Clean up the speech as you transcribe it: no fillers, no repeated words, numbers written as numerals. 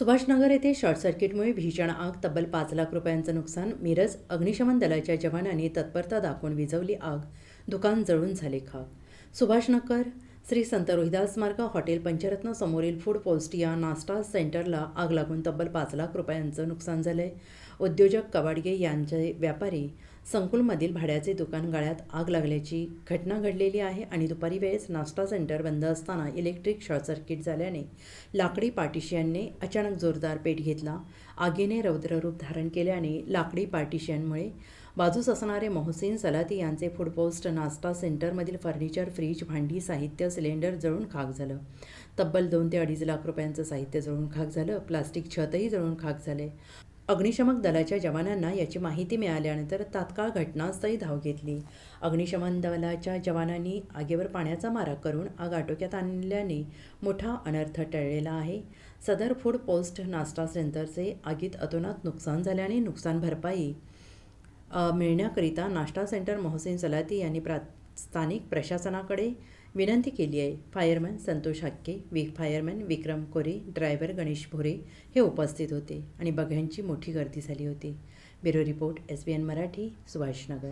सुभाषनगर येथे शॉर्ट सर्किटमुळे भीषण आग, तब्बल 5 लाख रुपयांचं नुकसान. मिरज. अग्निशमन दलाच्या जवानांनी तत्परता दाखवून विझवली आग, दुकान जळून झाले खाक. सुभाषनगर श्री संत रोहिदास मार्ग हॉटेल पंचरत्न समोरील फूड पोस्ट या नाश्ता सेंटरला आग लागून तब्बल 5 लाख रुपयांचं नुकसान झालंय. उद्योजक कवाडगे यांचे व्यापारी संकुलमधील भाड्याचे दुकान गळ्यात आग लागल्याची घटना घडलेली आहे आणि दुपारी वेळेस नाश्ता सेंटर बंद असताना इलेक्ट्रिक शॉर्ट सर्किट झाल्याने लाकडी पार्टिशियनने अचानक जोरदार पेट घेतला. आगीने रौद्ररूप धारण केल्याने लाकडी पार्टिशियनमुळे बाजूस असणारे मोहसिन सलाती यांचे फूड पोस्ट नाश्ता सेंटरमधील फर्निचर, फ्रीज, भांडी, साहित्य, सिलेंडर जळून खाक झालं. तब्बल 2 ते 2.5 लाख रुपयांचं साहित्य जळून खाक झालं. प्लास्टिक छतही जळून खाक झाले. अग्निशमन दलाच्या जवानांना याची माहिती मिळाल्यानंतर तात्काळ घटनास्थळी धाव घेतली. अग्निशमन दलाच्या जवानांनी आगीवर पाण्याचा मारा करून आग आटोक्यात आणल्याने मोठा अनर्थ टळलेला आहे. सदर फूड पोस्ट नाश्ता सेंटरचे आगीत अतोनात नुकसान झाल्याने नुकसान भरपाई मिळण्याकरिता नाश्ता सेंटर मोहसिन सलाती यांनी स्थानिक प्रशासनाकडे विनंती केली आहे. फायरमॅन संतोष हक्के, फायरमॅन विक्रम कोरे, ड्रायव्हर गणेश भोरे हे उपस्थित होते आणि बघ्यांची मोठी गर्दी झाली होती. Bureau report, SBN Marathi, Subhashnagar.